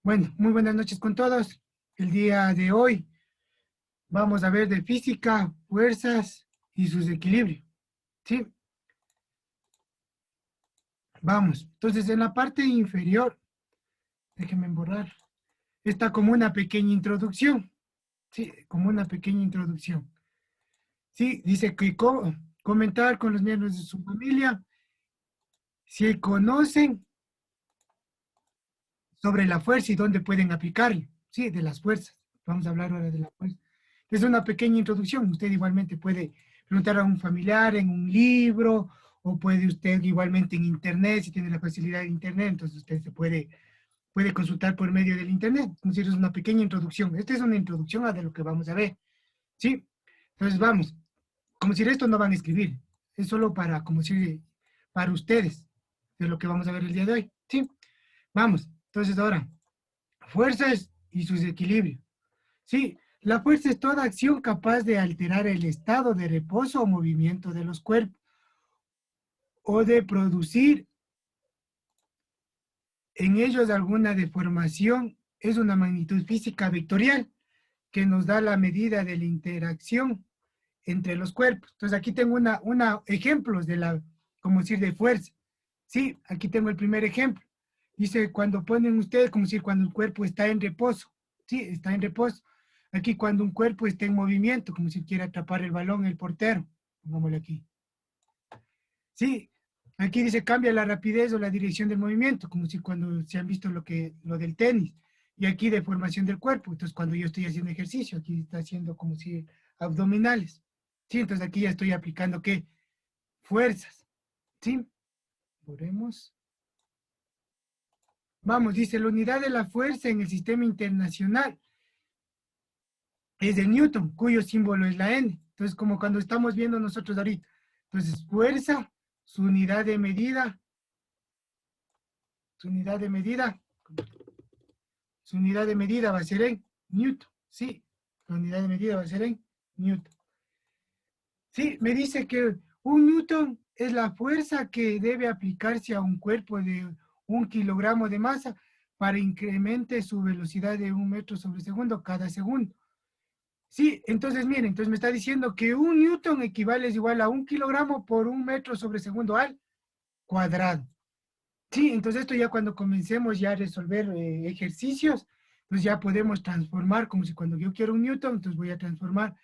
Bueno, muy buenas noches con todos. El día de hoy vamos a ver de física, fuerzas y sus equilibrios. ¿Sí? Vamos. Entonces, en la parte inferior, déjenme borrar, está como una pequeña introducción. Sí, como una pequeña introducción. Sí, dice que comentar con los miembros de su familia si conocen sobre la fuerza y dónde pueden aplicarlo. Sí, de las fuerzas. Vamos a hablar ahora de la fuerza. Es una pequeña introducción. Usted igualmente puede preguntar a un familiar en un libro o puede usted igualmente en internet, si tiene la facilidad de internet, entonces usted puede consultar por medio del internet. Entonces es una pequeña introducción. Esta es una introducción a de lo que vamos a ver. ¿Sí? Entonces vamos. Como si esto no van a escribir. Es solo para, como si, para ustedes, de lo que vamos a ver el día de hoy. ¿Sí? Vamos. Entonces ahora, fuerzas y sus equilibrios. Sí, la fuerza es toda acción capaz de alterar el estado de reposo o movimiento de los cuerpos o de producir en ellos alguna deformación. Es una magnitud física vectorial que nos da la medida de la interacción entre los cuerpos. Entonces aquí tengo ejemplos de la, como decir, de fuerza. Sí, aquí tengo el primer ejemplo. Dice, cuando ponen ustedes, como decir, cuando el cuerpo está en reposo. Sí, está en reposo. Aquí cuando un cuerpo está en movimiento, como si quiere atrapar el balón, el portero. Pongámosle aquí. Sí, aquí dice, cambia la rapidez o la dirección del movimiento, como si cuando se han visto lo del tenis. Y aquí deformación del cuerpo. Entonces, cuando yo estoy haciendo ejercicio, aquí está haciendo como si abdominales. Sí, entonces aquí ya estoy aplicando, ¿qué? Fuerzas. ¿Sí? Volvemos. Vamos, dice, la unidad de la fuerza en el sistema internacional es el Newton, cuyo símbolo es la N. Entonces, como cuando estamos viendo nosotros ahorita. Entonces, fuerza, su unidad de medida, su unidad de medida, su unidad de medida va a ser en Newton. Sí, la unidad de medida va a ser en Newton. Sí, me dice que un Newton es la fuerza que debe aplicarse a un cuerpo de 1 kilogramo de masa para incremente su velocidad de 1 metro sobre segundo cada segundo. Sí, entonces miren, entonces me está diciendo que un Newton equivale es igual a 1 kilogramo por 1 metro sobre segundo al cuadrado. Sí, entonces esto ya cuando comencemos ya a resolver ejercicios, pues ya podemos transformar, como si cuando yo quiero un Newton, entonces voy a transformar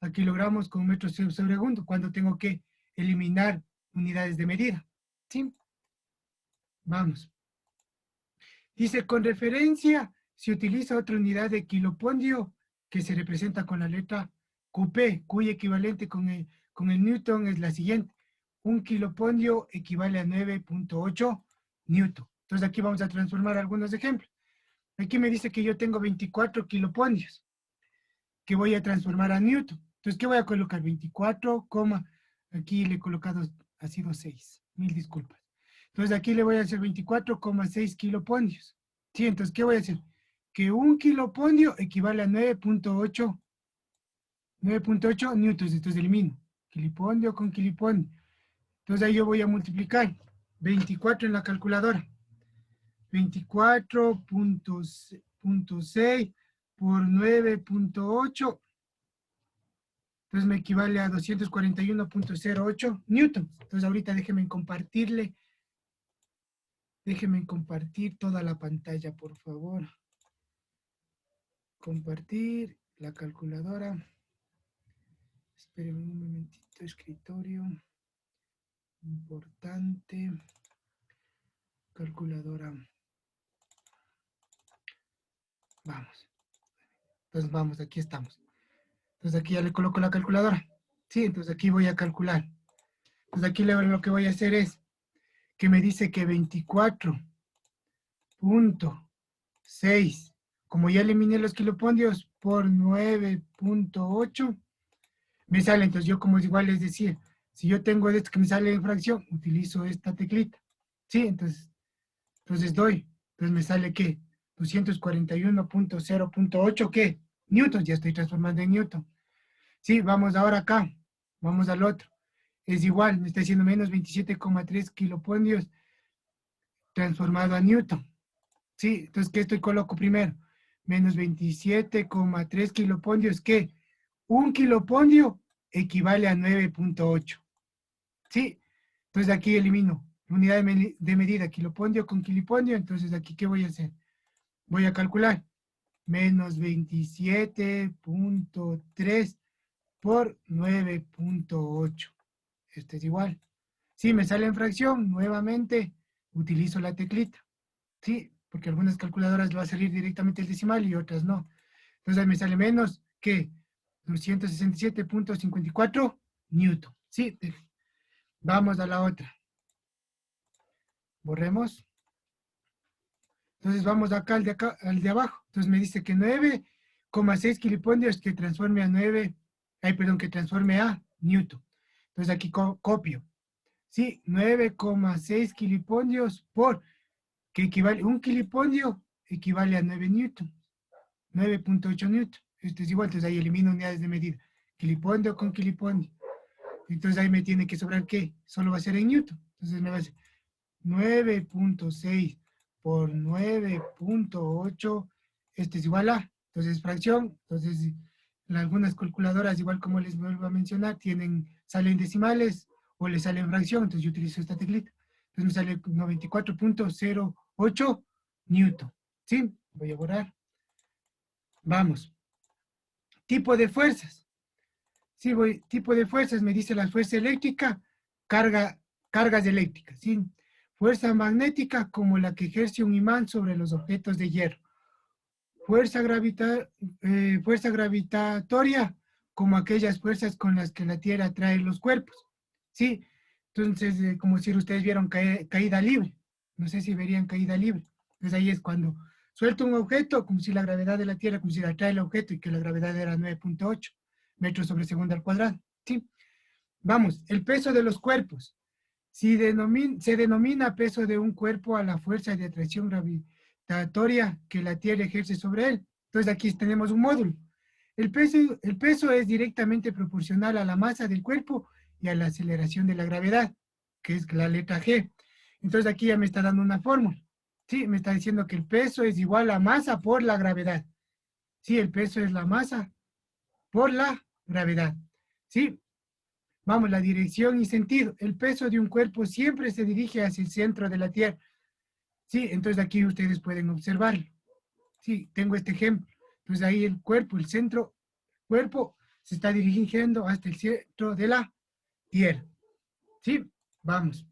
a kilogramos con metros sobre segundo, cuando tengo que eliminar unidades de medida. ¿Sí? Vamos. Dice, con referencia, se utiliza otra unidad de kilopondio que se representa con la letra QP, cuyo equivalente con el Newton es la siguiente. 1 kilopondio equivale a 9.8 Newton. Entonces aquí vamos a transformar algunos ejemplos. Aquí me dice que yo tengo 24 kilopondios que voy a transformar a Newton. Entonces, ¿qué voy a colocar? 24, aquí le he colocado, ha sido 6. Mil disculpas. Entonces aquí le voy a hacer 24,6 kilopondios. Sí, entonces, ¿qué voy a hacer? Que 1 kilopondio equivale a 9.8 newtons. Entonces elimino kilopondio con kilopondio. Entonces ahí yo voy a multiplicar 24 en la calculadora. 24.6 por 9.8. Entonces me equivale a 241.08 newtons. Entonces ahorita déjenme compartirle. Déjenme compartir toda la pantalla, por favor. Compartir la calculadora. Espérenme un momentito, escritorio. Importante. Calculadora. Vamos. Entonces vamos, aquí estamos. Entonces aquí ya le coloco la calculadora. Sí, entonces aquí voy a calcular. Entonces aquí lo que voy a hacer es que me dice que 24.6, como ya eliminé los kilopondios por 9.8, me sale. Entonces yo como es igual, es decir, si yo tengo esto que me sale en fracción, utilizo esta teclita. Sí, entonces doy. Entonces me sale ¿qué? 241.0.8, ¿qué? Newton, ya estoy transformando en Newton. Sí, vamos ahora acá. Vamos al otro. Es igual, me está haciendo menos 27,3 kilopondios transformado a Newton. Sí, entonces, ¿qué estoy coloco primero? Menos 27,3 kilopondios, ¿qué? Un kilopondio equivale a 9,8. Sí, entonces aquí elimino unidad de medida, kilopondio con kilipondio, entonces aquí, ¿qué voy a hacer? Voy a calcular menos 27,3 por 9,8. Este es igual. Si me sale en fracción, nuevamente utilizo la teclita. Sí, porque algunas calculadoras le va a salir directamente el decimal y otras no. Entonces ahí me sale menos que 267,54 newton. Sí, vamos a la otra. Borremos. Entonces vamos acá, al de abajo. Entonces me dice que 9,6 kilipondios que transforme a 9, perdón, que transforme a newton. Entonces aquí copio. Sí, 9,6 kilipondios por, que equivale, un kilipondio equivale a 9 newton. 9,8 newton. Esto es igual, entonces ahí elimino unidades de medida. Kilipondio con kilipondio. Entonces ahí me tiene que sobrar, ¿qué? Solo va a ser en newton. Entonces me va a ser 9,6 por 9,8. Este es igual a, entonces fracción. Entonces algunas calculadoras, igual como les vuelvo a mencionar, salen decimales o les salen fracción. Entonces yo utilizo esta teclita. Entonces me sale 94,08 newton. ¿Sí? Voy a borrar. Vamos. Tipo de fuerzas. Sí, tipo de fuerzas, me dice la fuerza eléctrica, cargas eléctricas. ¿Sí? Fuerza magnética, como la que ejerce un imán sobre los objetos de hierro. Fuerza, fuerza gravitatoria, como aquellas fuerzas con las que la Tierra atrae los cuerpos. ¿Sí? Entonces, como si ustedes vieron caída libre. No sé si verían caída libre. Entonces ahí es cuando suelto un objeto, como si la gravedad de la Tierra, como si la atrae el objeto y que la gravedad era 9,8 metros sobre segundo al cuadrado. ¿Sí? Vamos, el peso de los cuerpos. Si se denomina peso de un cuerpo a la fuerza de atracción gravitatoria que la Tierra ejerce sobre él. Entonces aquí tenemos un módulo. El peso es directamente proporcional a la masa del cuerpo y a la aceleración de la gravedad, que es la letra G. Entonces aquí ya me está dando una fórmula. Sí, me está diciendo que el peso es igual a masa por la gravedad. Sí, el peso es la masa por la gravedad. Sí, vamos, la dirección y sentido. El peso de un cuerpo siempre se dirige hacia el centro de la Tierra. Sí, entonces aquí ustedes pueden observarlo. Sí, tengo este ejemplo. Entonces ahí el cuerpo, el cuerpo se está dirigiendo hasta el centro de la Tierra. Sí, vamos.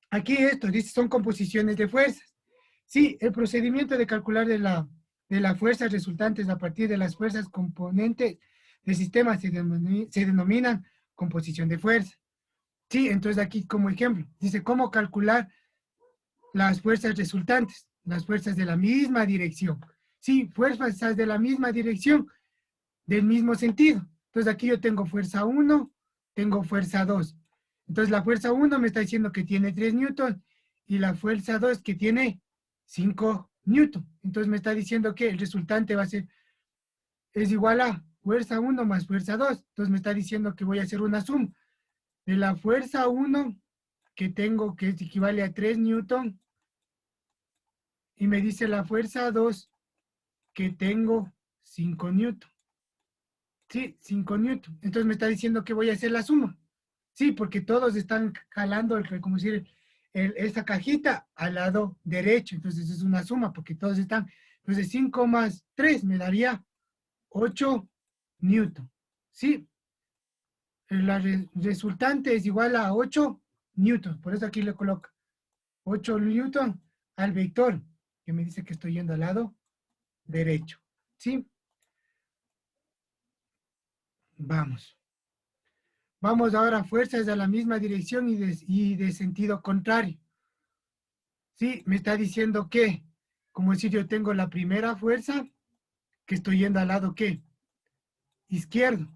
Aquí esto dice son composiciones de fuerzas. Sí, el procedimiento de calcular de las fuerzas resultantes a partir de las fuerzas componentes del sistema se denominan composición de fuerza. Sí, entonces aquí como ejemplo, dice cómo calcular las fuerzas resultantes, las fuerzas de la misma dirección. Sí, fuerzas de la misma dirección, del mismo sentido. Entonces aquí yo tengo fuerza 1, tengo fuerza 2. Entonces la fuerza 1 me está diciendo que tiene 3 newton y la fuerza 2 que tiene 5 newton. Entonces me está diciendo que el resultante es igual a fuerza 1 más fuerza 2. Entonces me está diciendo que voy a hacer una suma de la fuerza 1 que tengo que equivale a 3 newton y me dice la fuerza 2 que tengo 5 newton. Sí, 5 newton. Entonces me está diciendo que voy a hacer la suma. Sí, porque todos están jalando, como decir, esta cajita al lado derecho. Entonces es una suma porque todos están. Entonces 5 más 3 me daría 8 newton. Sí, la resultante es igual a 8 newton. Por eso aquí le coloco 8 newton al vector, que me dice que estoy yendo al lado derecho. ¿Sí? Vamos. Vamos ahora a fuerzas a la misma dirección y de sentido contrario. Sí, me está diciendo que, como si yo tengo la primera fuerza, que estoy yendo al lado, ¿qué? Izquierdo.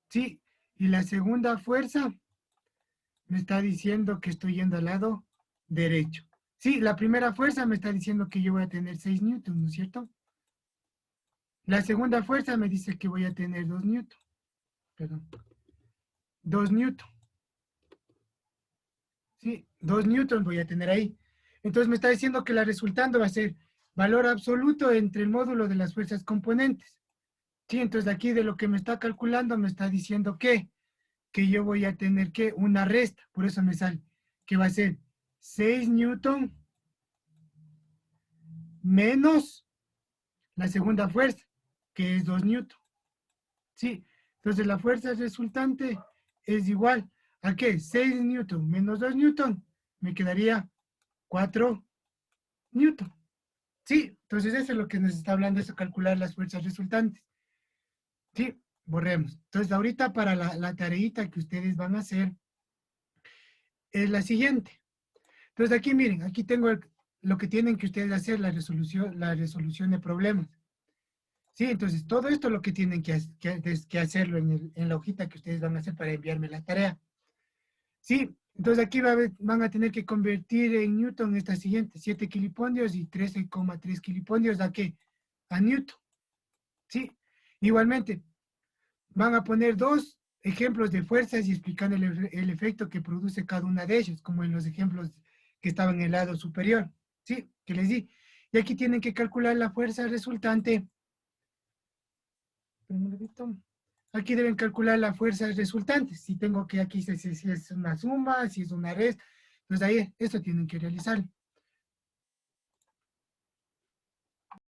Sí, y la segunda fuerza me está diciendo que estoy yendo al lado derecho. Sí, la primera fuerza me está diciendo que yo voy a tener 6 newton, ¿no es cierto? La segunda fuerza me dice que voy a tener 2 newton. Perdón. 2 newton. Sí, 2 newton voy a tener ahí. Entonces me está diciendo que la resultante va a ser valor absoluto entre el módulo de las fuerzas componentes. Sí, entonces aquí de lo que me está calculando me está diciendo que yo voy a tener que una resta, por eso me sale que va a ser 6 newton menos la segunda fuerza, que es 2 newton. Sí, entonces la fuerza resultante es igual a ¿qué? 6 newton menos 2 newton, me quedaría 4 newton. Sí, entonces eso es lo que nos está hablando, es calcular las fuerzas resultantes. Sí, borremos. Entonces ahorita para la tareita que ustedes van a hacer es la siguiente. Entonces aquí miren, aquí tengo lo que tienen que ustedes hacer, la resolución de problemas. Sí, entonces todo esto es lo que tienen que hacerlo en la hojita que ustedes van a hacer para enviarme la tarea. Sí, entonces aquí van a tener que convertir en Newton esta siguiente, 7 kilipondios y 13,3 kilipondios, ¿a qué? A Newton. Sí, igualmente, van a poner dos ejemplos de fuerzas y explicando el efecto que produce cada una de ellas, como en los ejemplos que estaban en el lado superior. Sí, que les di. Y aquí tienen que calcular la fuerza resultante. Aquí deben calcular la fuerza resultante. Si tengo que aquí si es una suma, si es una resta. Entonces ahí esto tienen que realizar.